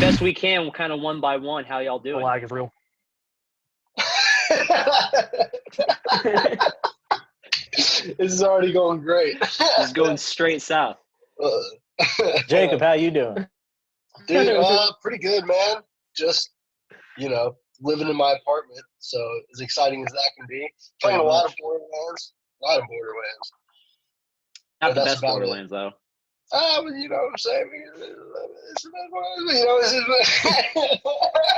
best we can, kind of one by one. How y'all The doing? lag is real. This is already going great. It's going straight south. Jacob, how you doing? Dude, pretty good, man. Just, living in my apartment. So as exciting as that can be. Playing a lot of Borderlands. Not But the that's best about Borderlands, though. Well, you know what I'm saying?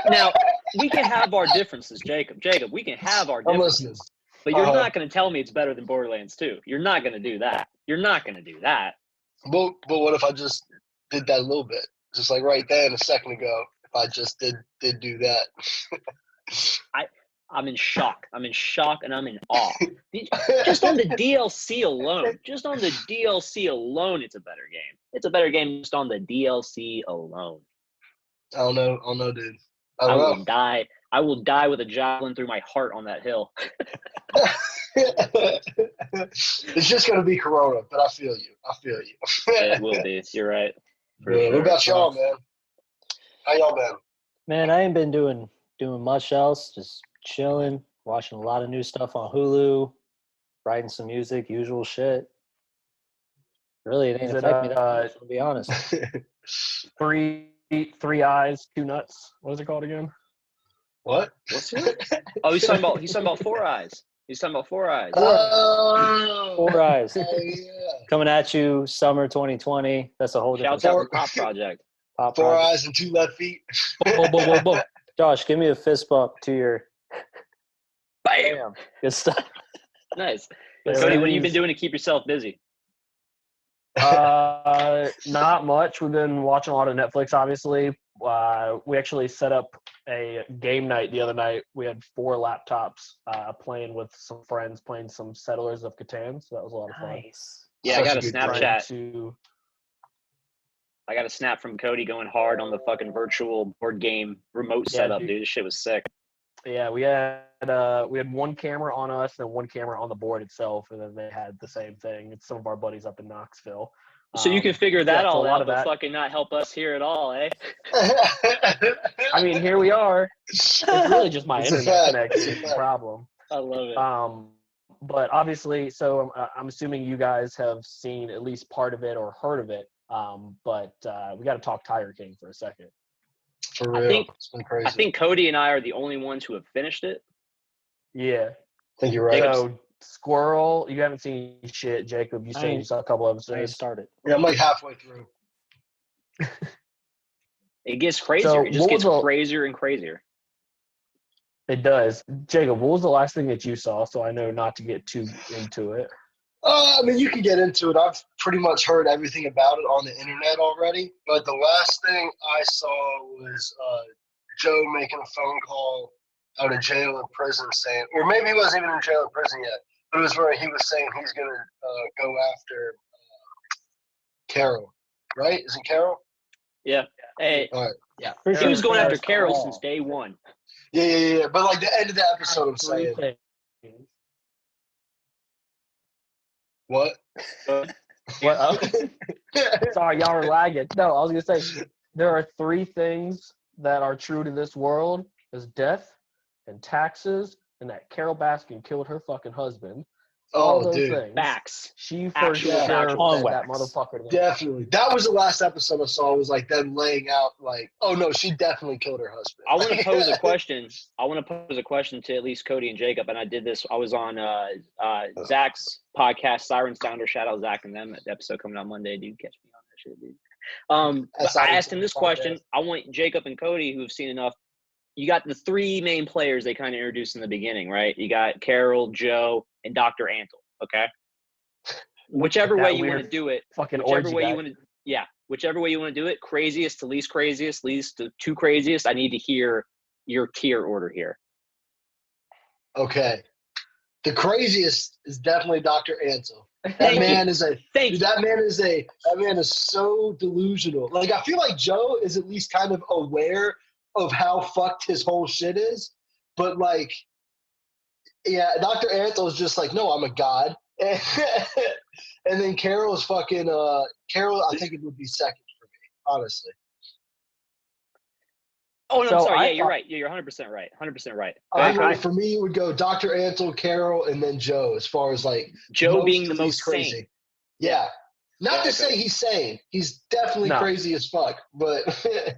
Now, we can have our differences, Jacob. Jacob, we can have our I'm differences. listening. But you're not going to tell me it's better than Borderlands 2. You're not going to do that. You're not going to do that. But what if I just did that a little bit? Just like right there a second ago, if I just did do that. I'm in shock. I'm in shock and I'm in awe. Just on the DLC alone. Just on the DLC alone, it's a better game. It's a better game just on the DLC alone. I don't know, dude. I will die. I will die with a javelin through my heart on that hill. It's just gonna be Corona, but I feel you. It will be. You're right. Yeah, what about y'all, man? How y'all been? Man, I ain't been doing much else. Just chilling, watching a lot of new stuff on Hulu, writing some music, usual shit. Really, it ain't affect me that much, to be honest. Three eyes, two nuts. What is it called again? What? What's it? Oh, he's talking about Four Eyes. He's talking about Four Eyes. Oh, Four Eyes. oh yeah. Coming at you, summer 2020. That's a whole different Shouts out to Pop Project. Pop Four project. eyes and two left feet. Josh, give me a fist bump to your. Bam! Good stuff. Nice. Yes, Cody, it what have you been is. doing to keep yourself busy? Not much. We've been watching a lot of Netflix, obviously. We actually set up a game night the other night. We had 4 laptops playing with some friends, playing some Settlers of Catan. So that was a lot of fun. Nice. Yeah, I got a Such a good Snapchat. I got a snap from Cody going hard on the fucking virtual board game remote setup, dude. This shit was sick. Yeah, we had one camera on us and one camera on the board itself, and then they had the same thing. It's some of our buddies up in Knoxville. So you can figure that all so a lot out, of but that. fucking not help us here at all, eh? I mean, here we are. It's really just my It's a internet fact. connection It's a is the problem. I love it. But obviously, so I'm assuming you guys have seen at least part of it or heard of it. But we got to talk Tiger King for a second. For real. It's been crazy. I think Cody and I are the only ones who have finished it. Yeah. I think you're right. So Squirrel, you haven't seen shit. Jacob, you said you saw a couple I episodes. started. Yeah, I'm like halfway through. It gets crazier. So It just what gets was the- crazier and crazier. It does. Jacob, what was the last thing that you saw? So I know not to get too into it. I mean, you can get into it. I've pretty much heard everything about it on the internet already. But the last thing I saw was Joe making a phone call out of jail or prison saying, or maybe he wasn't even in jail or prison yet, but it was where he was saying he's going to go after Carol, right? Is it Carol? Yeah. Hey, All right. Yeah. he was going after Carol since day one. Yeah. But like the end of the episode, I'm saying. What? What? Oh. Sorry, y'all are lagging. No, I was gonna say there are 3 things that are true to this world: is death and taxes, and that Carol Baskin killed her fucking husband. All those things. Facts. She for Actual sure factual fed that facts. motherfucker. Definitely. That was the last episode I saw. Was like them laying out like, oh no, she definitely killed her husband. I want to pose a question. I want to pose a question to at least Cody and Jacob, and I did this. I was on Zach's podcast, Siren Sounder. Shout out Zach and them. The episode coming out Monday, dude. Catch me on that shit, dude. But I asked him this question. I want Jacob and Cody, who have seen enough. You got the 3 main players they kind of introduced in the beginning, right? You got Carol, Joe, and Dr. Antle. Okay. Whichever way you want to do it, whichever way you want to do it, craziest to least to craziest. I need to hear your tier order here. Okay. The craziest is definitely Dr. Ansel. That man is so delusional. Like, I feel like Joe is at least kind of aware of how fucked his whole shit is. But, like, yeah, Dr. Ansel is just like, no, I'm a god. And then Carol's fucking, Carol, I think it would be second for me, honestly. Oh no, So I'm sorry. I Yeah, you're thought- right. Yeah, you're 100% right. 100% right. For me, it would go Dr. Ansel, Carol, and then Joe. As far as like Joe most being to the least most crazy. sane. Yeah. Not to Okay. say he's sane. He's definitely No. crazy as fuck. But what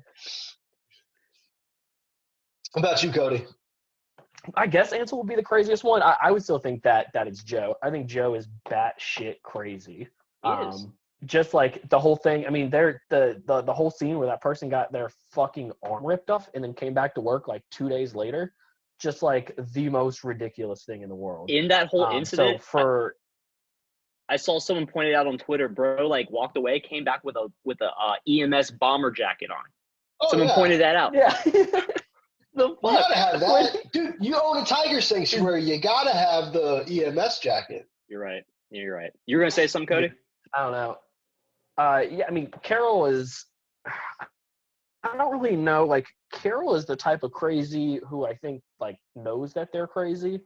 about you, Cody? I guess Ansel would be the craziest one. I would still think that it's Joe. I think Joe is batshit crazy. He is. Just like the whole thing. I mean, the whole scene where that person got their fucking arm ripped off and then came back to work like 2 days later, just like the most ridiculous thing in the world. In that whole incident, so I saw someone pointed out on Twitter, bro, like walked away, came back with a EMS bomber jacket on. Oh, Someone pointed that out. yeah. The You fuck? gotta have that. Dude, you own a tiger sanctuary. You gotta have the EMS jacket. You're right. You're right. You're gonna say something, Cody? I don't know. Yeah, I mean, Carol is. I don't really know. Like, Carol is the type of crazy who I think like knows that they're crazy,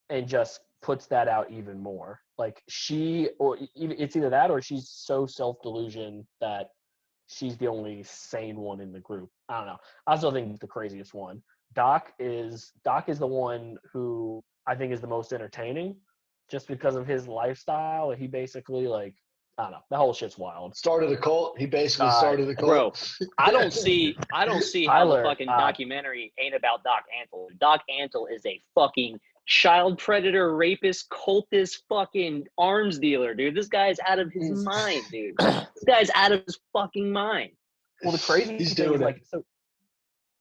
and just puts that out even more. Like it's either that or she's so self-delusion that she's the only sane one in the group. I don't know. I still think the craziest one. Doc is the one who I think is the most entertaining, just because of his lifestyle. He basically like. I don't know. The whole shit's wild. Started a cult. He basically started a cult. Bro, I don't see how Tyler, the fucking documentary ain't about Doc Antle. Doc Antle is a fucking child predator, rapist, cultist, fucking arms dealer, dude. This guy's out of his mind, dude. This guy's out of his fucking mind. Well, the crazy thing is like, so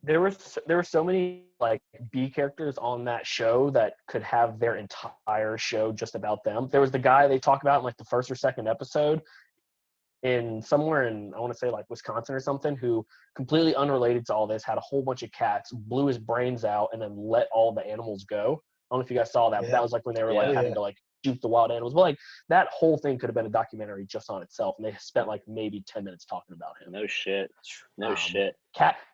there were so many like B characters on that show that could have their entire show just about them. There was the guy they talk about in like the first or second episode in somewhere in, I want to say like Wisconsin or something, who completely unrelated to all this, had a whole bunch of cats, blew his brains out, and then let all the animals go. I don't know if you guys saw that, but that was like when they were like having to like shoot the wild animals. But like that whole thing could have been a documentary just on itself, and they spent like maybe 10 minutes talking about him. No shit. No shit.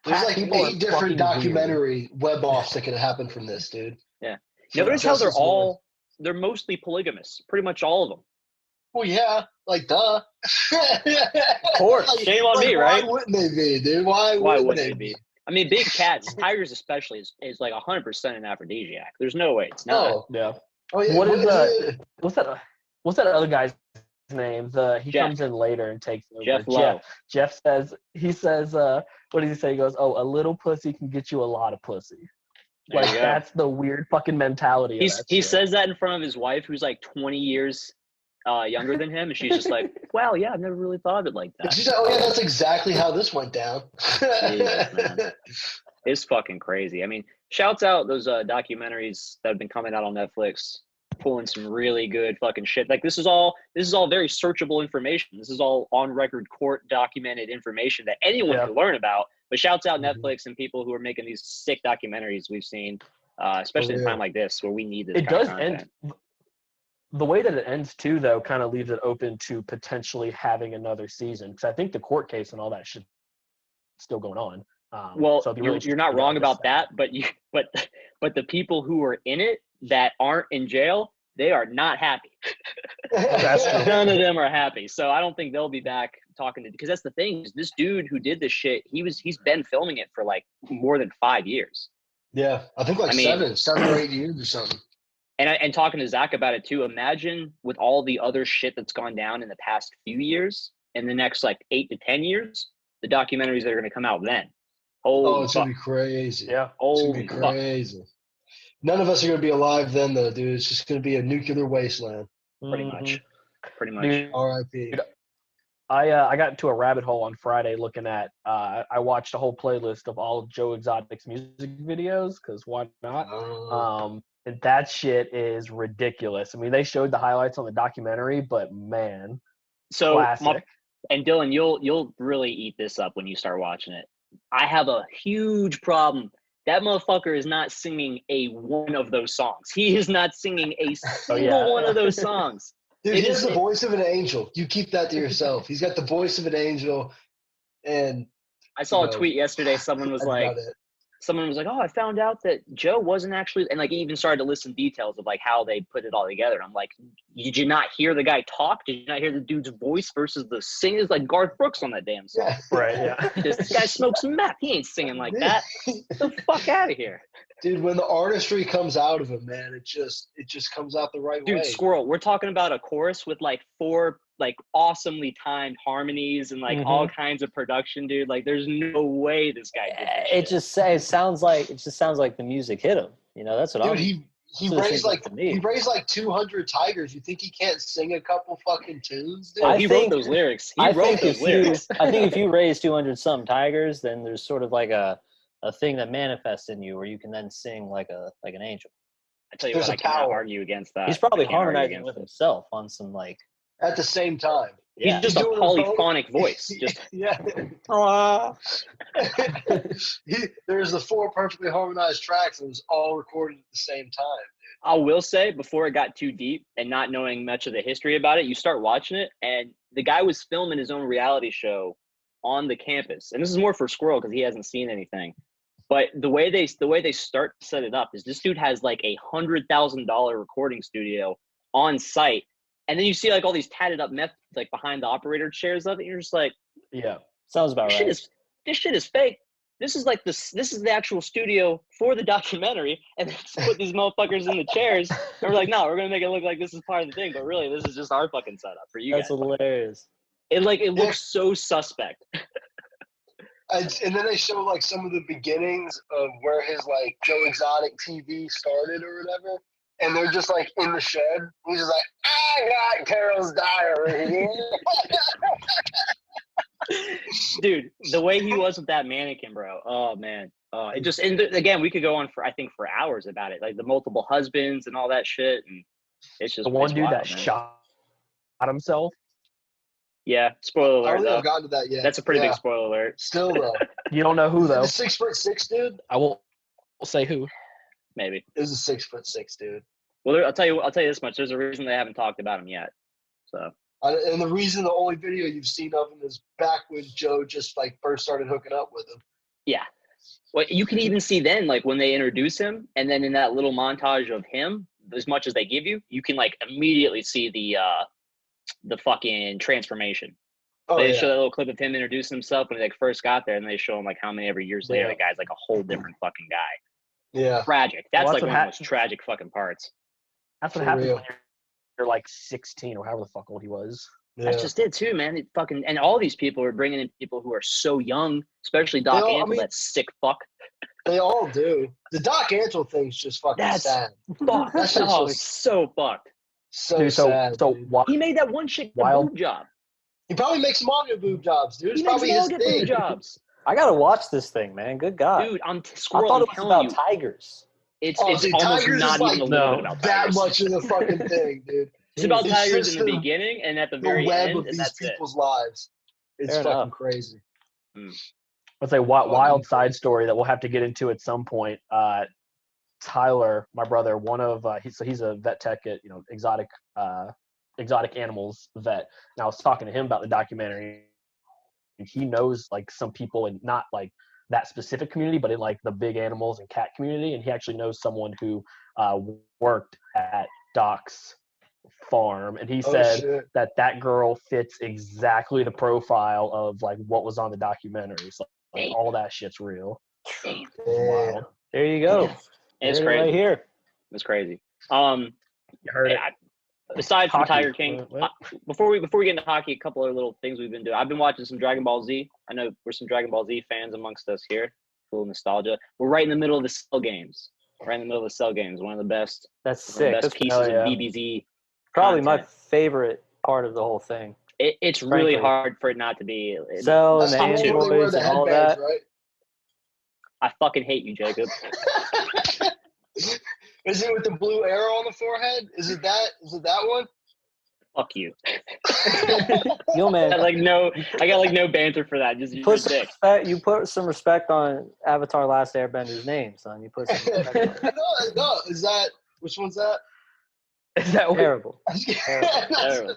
There's like 8 different documentary web offs that could have happened from this, dude. Yeah. Notice how they're mostly polygamous. Pretty much all of them. Well, yeah, like duh. Of course. Shame on me, right? Why wouldn't they be, dude? Why wouldn't they be? I mean, big cats, tigers especially, is like 100% an aphrodisiac. There's no way it's not. Oh, yeah. Oh, yeah. What's that other guy's name? He Jeff. comes in later and takes over. Jeff Lowe. Jeff says, what does he say? He goes, "Oh, a little pussy can get you a lot of pussy." There Like that's the weird fucking mentality. He says that in front of his wife, who's like 20 years younger than him, and she's just like, "Wow, yeah, I've never really thought of it like that." She's like, "Oh yeah, that's exactly how this went down." Jesus, man. It's fucking crazy. I mean, shouts out those documentaries that have been coming out on Netflix, pulling some really good fucking shit. Like this is all very searchable information. This is all on record, court documented information that anyone can learn about. But shouts out Netflix and people who are making these sick documentaries we've seen, especially in a time like this where we need this. It does end. The way that it ends too, though, kind of leaves it open to potentially having another season, because I think the court case and all that shit is still going on. So you're not wrong about that, but the people who are in it that aren't in jail, they are not happy. None of them are happy. So I don't think they'll be back talking because that's the thing. Is this dude who did this shit, he's been filming it for like more than 5 years. Yeah, I think 7 or 8 years or something. And talking to Zach about it too, imagine with all the other shit that's gone down in the past few years, in the next like 8 to 10 years, the documentaries that are going to come out then. It's going to be crazy. Yeah. It's going to be crazy. None of us are going to be alive then, though, dude. It's just going to be a nuclear wasteland. Pretty much. Dude, R.I.P. I got into a rabbit hole on Friday looking at I watched a whole playlist of all of Joe Exotic's music videos, because why not? And that shit is ridiculous. I mean, they showed the highlights on the documentary, but man, classic. And Dylan, you'll really eat this up when you start watching it. I have a huge problem. That motherfucker is not singing a one of those songs. He is not singing a single one of those songs. Dude, he has the voice of an angel. You keep that to yourself. He's got the voice of an angel. And I saw a tweet yesterday. Someone was like, someone was like, "Oh, I found out that Joe wasn't actually," and like even started to listen details of like how they put it all together. I'm like, did you not hear the guy talk? Did you not hear the dude's voice versus the singers like Garth Brooks on that damn song? Yeah. Right, yeah. This guy smokes some meth. He ain't singing like that. Get the fuck out of here. Dude, when the artistry comes out of him, man, it just comes out the right way. Dude, Squirrel, we're talking about a chorus with like 4 like awesomely timed harmonies and like all kinds of production, dude. Like there's no way this guy did this shit. It sounds like the music hit him. You know, that's what Dude, I'm he raised like 200 tigers. You think he can't sing a couple fucking tunes, dude? Oh, he wrote those lyrics. He wrote those lyrics. I think if you raise 200 some tigers, then there's sort of like a thing that manifests in you where you can then sing like an angel. I tell you what, I cannot argue against that. He's probably harmonizing with himself on some like at the same time. Yeah, he's just a polyphonic voice. Just yeah. There's the 4 perfectly harmonized tracks, and it was all recorded at the same time. I will say, before it got too deep and not knowing much of the history about it, you start watching it, and the guy was filming his own reality show on the campus. And this is more for Squirrel because he hasn't seen anything. But the way they start to set it up is this dude has like $100,000 recording studio on site. And then you see like all these tatted up meth like behind the operator chairs of it. And you're just like, yeah, sounds about right. This shit is fake. This is like this is the actual studio for the documentary, and they just put these motherfuckers in the chairs. And we're like, no, we're gonna make it look like this is part of the thing, but really, this is just our fucking setup for you guys. That's hilarious. It looks so suspect. And then they show like some of the beginnings of where his like Joe Exotic TV started or whatever. And they're just like in the shed. He's just like, I got Carol's diary. Dude, the way he was with that mannequin, bro. Oh man. It just, and again, we could go on for hours about it. Like the multiple husbands and all that shit. And it's just the one dude that shot himself. Yeah, spoiler alert. I don't think I've gotten to that yet. That's a pretty big spoiler alert. Still though. You don't know who though. The 6'6" dude? I won't say who. Maybe. It was a 6'6" dude. Well, I'll tell you this much. There's a reason they haven't talked about him yet. So. And the reason the only video you've seen of him is back when Joe just like first started hooking up with him. Yeah. Well, you can even see then, like when they introduce him, and then in that little montage of him, as much as they give you, you can like immediately see the fucking transformation. Oh, they show that little clip of him introducing himself when he like first got there, and they show him like how many every years later the guy's like a whole different fucking guy. Yeah. Tragic. That's like one of the most tragic fucking parts. That's what happens when you're like 16 or however the fuck old he was. Yeah. That's just it too, man. It fucking, and all these people are bringing in people who are so young, especially Doc Antle, that sick fuck. They all do. The Doc Antle thing's just fucking sad. Fuck. That's so fucked. So sad. So he made that one chick the boob job. He probably makes some audio boob jobs, dude. He probably makes his thing. boob jobs. I gotta watch this thing, man. Good God, dude. I thought it was about tigers. It's almost not even about that tigers. much of the fucking thing, dude. It's about tigers in the beginning and at the very end, of and these people's lives. It's fucking crazy. Let's say wild side story that we'll have to get into at some point. Tyler, my brother, one of he's a vet tech at exotic animals vet. And I was talking to him about the documentary. He knows like some people in not like that specific community, but in like the big animals and cat community. And he actually knows someone who worked at Doc's farm, and he said that girl fits exactly the profile of like what was on the documentary. So like, all that shit's real. Wow. There you go. It's crazy. Right here. It's crazy. You heard it. Aside from Tiger King, before we get into hockey, a couple of little things we've been doing. I've been watching some Dragon Ball Z. I know we're some Dragon Ball Z fans amongst us here. Cool nostalgia. We're right in the middle of the Cell games. One of the best. That's sick. Best pieces of DBZ. Probably my favorite part of the whole thing. It's really hard for it not to be. Cell and androids and all that. Right? I fucking hate you, Jacob. Is it with the blue arrow on the forehead? Is it that one? Fuck you. Yo, man. I got no banter for that. Just you put some respect on Avatar: Last Airbender's name, son. You put some respect on it. No. Is that which one's that? Is that terrible? Terrible.